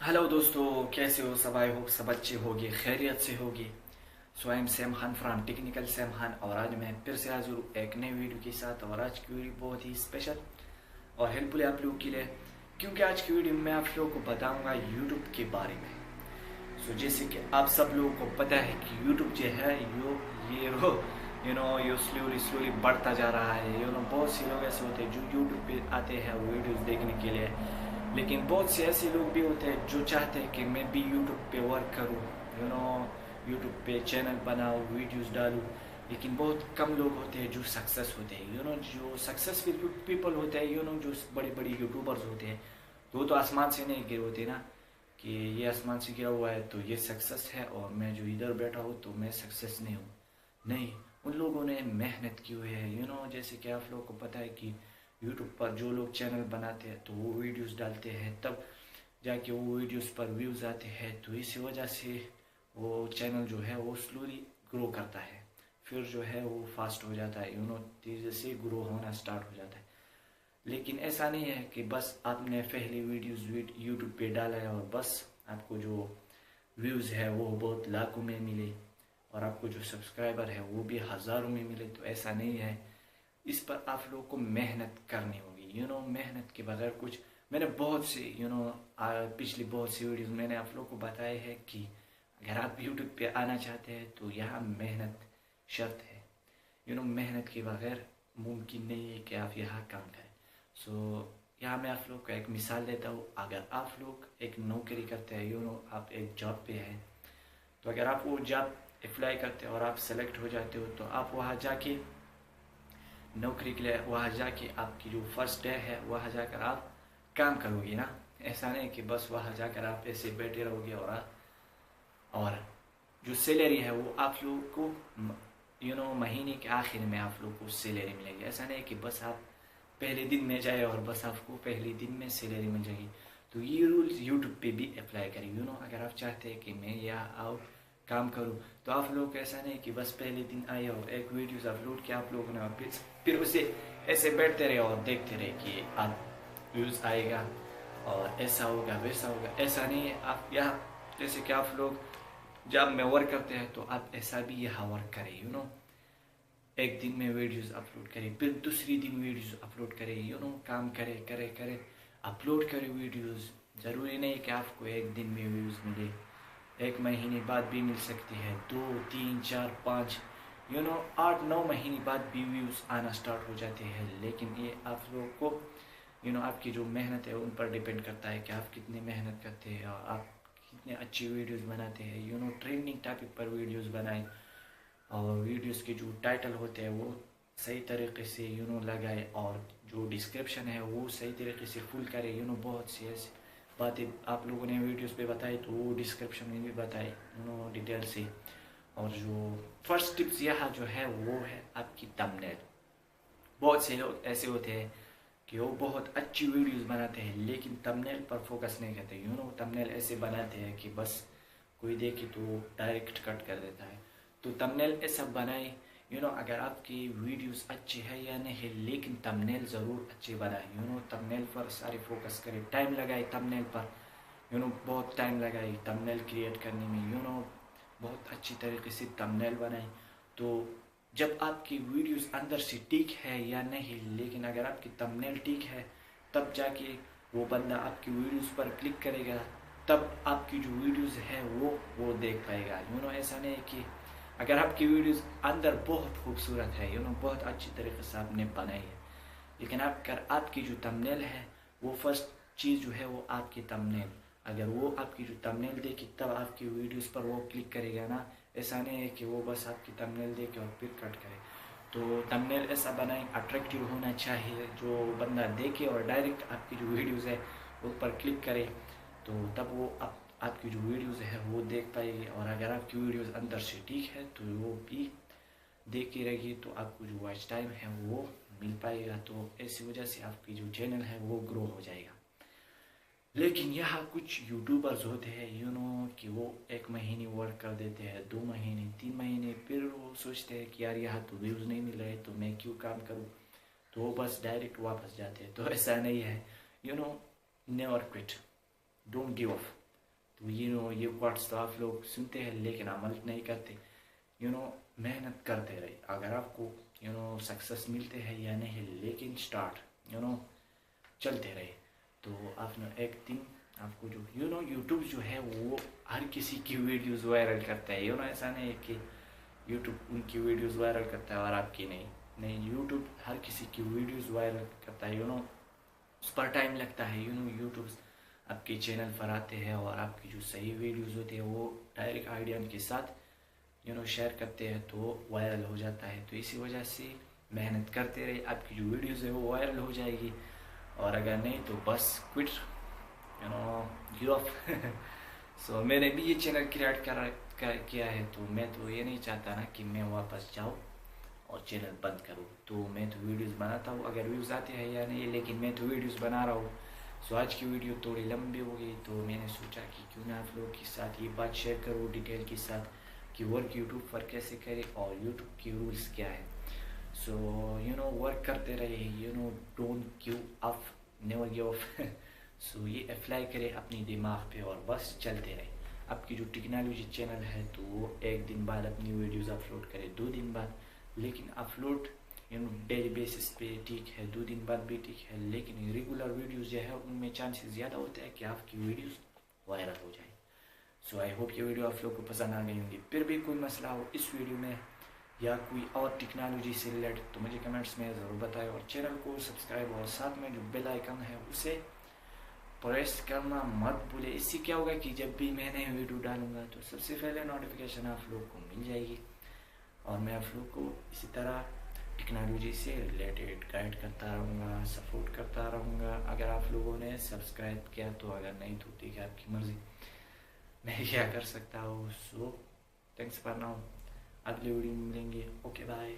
Hello दोस्तों, कैसे हो? सब आई होप सब अच्छे होगी, खैरियत से होगी। So I am Sam Khan from technical Sam Khan और आज मैं फिर से हाजिर हूँ एक नई वीडियो के साथ। और आज की वीडियो बहुत ही स्पेशल और हेल्पफुल है आप लोगों के लिए, क्योंकि आज की वीडियो में मैं आप लोगों को बताऊंगा यूट्यूब के बारे में। सो जैसे कि आप सब लोगों को पता है कि यूट्यूब जो है ये स्लोली स्लोली बढ़ता जा रहा है। बहुत से लोग ऐसे होते हैं जो यूट्यूब पे आते हैं वीडियोस देखने के लिए, लेकिन बहुत से ऐसे लोग भी होते हैं जो चाहते हैं कि मैं भी यूट्यूब पे वर्क करूँ, यूट्यूब पे चैनल बनाऊँ, वीडियोस डालूँ। लेकिन बहुत कम लोग होते हैं जो सक्सेस होते हैं। जो सक्सेसफुल पीपल होते हैं, जो बड़े बड़े यूट्यूबर्स होते हैं, तो वो तो आसमान से नहीं गिरे होते ना, कि ये आसमान से गिरा हुआ है तो ये सक्सेस है और मैं जो इधर बैठा हूँ तो मैं सक्सेस नहीं हूँ। नहीं, उन लोगों ने मेहनत की हुई है। जैसे कि आप लोगों को पता है कि यूट्यूब पर जो लोग चैनल बनाते हैं तो वो वीडियोस डालते हैं, तब जाके वो वीडियोस पर व्यूज़ आते हैं, तो इसी वजह से वो चैनल जो है वो स्लोली ग्रो करता है, फिर जो है वो फास्ट हो जाता है, तेज़ी से ग्रो होना स्टार्ट हो जाता है। लेकिन ऐसा नहीं है कि बस आपने पहली वीडियोस यूट्यूब पे डाला है और बस आपको जो व्यूज़ है वो बहुत लाखों में मिले और आपको जो सब्सक्राइबर है वो भी हज़ारों में मिले, तो ऐसा नहीं है। इस पर आप लोगों को मेहनत करनी होगी। मेहनत के बगैर कुछ, मैंने बहुत से पिछली बहुत सी वीडियोस मैंने आप लोगों को बताया है कि अगर आप यूट्यूब पे आना चाहते हैं तो यहाँ मेहनत शर्त है। मेहनत के बगैर मुमकिन नहीं है कि आप यहाँ काम करें। सो यहाँ मैं आप लोग को एक मिसाल देता हूँ। अगर आप लोग एक नौकरी करते हैं, आप एक जॉब पे हैं, तो अगर आप वो जॉब अप्लाई करते हैं और आप सेलेक्ट हो जाते हो, तो आप वहाँ जाके नौकरी के लिए वहाँ जाके आपकी जो फर्स्ट डे है वहाँ जाकर आप काम करोगे ना। ऐसा नहीं कि बस वहाँ जाकर आप ऐसे बैठे रहोगे और जो सैलरी है वो आप लोगों को महीने के आखिर में आप लोगों को सैलरी मिलेगी। ऐसा नहीं कि बस आप पहले दिन में जाए और बस आपको पहले दिन में सैलरी मिल जाएगी। तो ये रूल्स यूट्यूब पे भी अप्लाई करें। अगर आप चाहते हैं कि मैं यहाँ आओ काम करूँ, तो आप लोग ऐसा नहीं कि बस पहले दिन आए हो, एक वीडियोस अपलोड किया आप लोगों ने, फिर उसे ऐसे बैठते रहे और देखते रहे कि आप व्यूज़ आएगा और ऐसा होगा वैसा होगा। ऐसा नहीं है। आप यहाँ जैसे कि आप लोग जब में वर्क करते हैं तो आप ऐसा भी यहाँ वर्क करें। एक दिन में वीडियोस अपलोड करें, फिर दूसरी दिन वीडियोस अपलोड करें, काम करे करे करे अपलोड करें वीडियोस। ज़रूरी नहीं कि आपको एक दिन में व्यूज़ मिले, एक महीने बाद भी मिल सकती है, 2 3 4 5 8 9 महीने बाद भी व्यूज़ आना स्टार्ट हो जाते हैं। लेकिन ये आप लोगों को आपकी जो मेहनत है उन पर डिपेंड करता है कि आप कितनी मेहनत करते हैं और आप कितने अच्छी वीडियोस बनाते हैं। ट्रेंडिंग टॉपिक पर वीडियोस बनाएं और वीडियोस के जो टाइटल होते हैं वो सही तरीके से लगाए और जो डिस्क्रिप्शन है वो सही तरीके से फुल करे। बहुत सी ऐसी बातें आप लोगों ने वीडियोस पे बताई तो वो डिस्क्रिप्शन में भी बताए डिटेल से। और जो फर्स्ट टिप्स यहाँ जो है वो है आपकी थंबनेल। बहुत से लोग ऐसे होते हैं कि वो बहुत अच्छी वीडियोस बनाते हैं लेकिन थंबनेल पर फोकस नहीं करते। थंबनेल ऐसे बनाते हैं कि बस कोई देखे तो डायरेक्ट कट कर देता है। तो थंबनेल ऐसा बनाए, अगर आपकी वीडियोस अच्छी है या नहीं, लेकिन थंबनेल ज़रूर अच्छे बनाए। थंबनेल पर सारे फोकस करें, टाइम लगाए थंबनेल पर, बहुत टाइम लगाए थंबनेल क्रिएट करने में। बहुत अच्छी तरीके से थंबनेल बनाए। तो जब आपकी वीडियोस अंदर से ठीक है या नहीं, लेकिन अगर आपकी थंबनेल ठीक है तब जाके वो बंदा आपकी वीडियोस पर क्लिक करेगा, तब आपकी जो वीडियोस है वो देख पाएगा। ऐसा नहीं कि अगर आपकी वीडियोस अंदर बहुत खूबसूरत है, बहुत अच्छी तरीके से आपने बनाई है, लेकिन अगर आपकी जो थंबनेल है वो फर्स्ट चीज़ जो है वो आपकी थंबनेल, अगर वो आपकी जो थंबनेल देखे तब आपकी वीडियोस पर वो क्लिक करेगा ना। ऐसा नहीं है कि वो बस आपकी थंबनेल देखे और फिर कट करे। तो थंबनेल ऐसा बनाएं, अट्रैक्टिव होना चाहिए, जो बंदा देखे और डायरेक्ट आपकी जो वीडियोस है उस पर क्लिक करे, तो तब वो आपकी जो वीडियोस है वो देख पाएगी। और अगर आपकी वीडियोस अंदर से ठीक है तो वो भी देखती रहेगी, तो आपको जो वॉच टाइम है वो मिल पाएगा। तो ऐसी वजह से आपकी जो चैनल है वो ग्रो हो जाएगा। लेकिन यहाँ कुछ यूट्यूबर्स होते हैं कि वो एक महीने वर्क कर देते हैं, 2 महीने 3 महीने, फिर वो सोचते हैं कि यार यहाँ तो व्यूज़ नहीं मिल रहे तो मैं क्यों काम करूँ, तो वो बस डायरेक्ट वापस जाते हैं। तो ऐसा नहीं है। Never quit, don't give up. तो ये वर्ड्स तो आप लोग सुनते हैं लेकिन अमल नहीं करते। मेहनत करते रहे। अगर आपको सक्सेस मिलते हैं या नहीं, लेकिन स्टार्ट चलते रहे। तो आपने एक दिन आपको जो यूट्यूब जो है वो हर किसी की वीडियोस वायरल करता है। ऐसा नहीं है कि यूट्यूब उनकी वीडियोस वायरल करता है और आपकी नहीं यूट्यूब हर किसी की वीडियोस वायरल करता है। उस पर टाइम लगता है। यूट्यूब आपके चैनल पर आते हैं और आपकी जो सही वीडियोस होती है वो डायरेक्ट आइडिया के साथ शेयर करते हैं तो वायरल हो जाता है। तो इसी वजह से मेहनत करते रहे, आपकी जो वीडियोस है वो वायरल हो जाएगी। और अगर नहीं तो बस क्विट, गिव अप। सो मैंने भी ये चैनल क्रिएट किया है, तो मैं तो ये नहीं चाहता ना कि मैं वापस जाऊँ और चैनल बंद करूँ। तो मैं तो वीडियोस बनाता हूँ, अगर व्यूज़ आते हैं या नहीं, लेकिन मैं तो वीडियोस बना रहा हूँ। सो आज की वीडियो थोड़ी लंबी हो गई, तो मैंने सोचा कि क्यों ना आप लोगों के साथ ये बात शेयर करूँ डिटेल के साथ कि वर्क यूट्यूब पर कैसे करें और यूट्यूब की रूल्स क्या है। सो वर्क करते रहे, don't give up, never give up. So ये अप्लाई करें अपनी दिमाग पे और बस चलते रहे। आपकी जो टेक्नोलॉजी चैनल है तो वो एक दिन बाद अपनी वीडियोस अपलोड करें, 2 दिन बाद, लेकिन अपलोड डेली बेसिस पे ठीक है, 2 दिन बाद भी ठीक है, लेकिन रेगुलर वीडियोस जो है उनमें चांसेस ज़्यादा होता है कि आपकी वीडियोस वायरल हो जाए। सो आई होप ये वीडियो आप लोग को पसंद आ गई होंगी। फिर भी कोई मसला हो इस वीडियो में या कोई और टेक्नोलॉजी से रिलेटेड तो मुझे कमेंट्स में ज़रूर बताएं, और चैनल को सब्सक्राइब और साथ में जो बेल आइकन है उसे प्रेस करना मत भूले। इससे क्या होगा कि जब भी मैं नई वीडियो डालूंगा तो सबसे पहले नोटिफिकेशन आप लोग को मिल जाएगी, और मैं आप लोग को इसी तरह टेक्नोलॉजी से रिलेटेड गाइड करता रहूँगा, सपोर्ट करता रहूँगा। अगर आप लोगों ने सब्सक्राइब किया तो, अगर नहीं तो ठीक है, आपकी मर्ज़ी, मैं क्या कर सकता हूँ। सो थैंक्स फॉर नाउ, अगली वीडियो में मिलेंगे। Okay bye.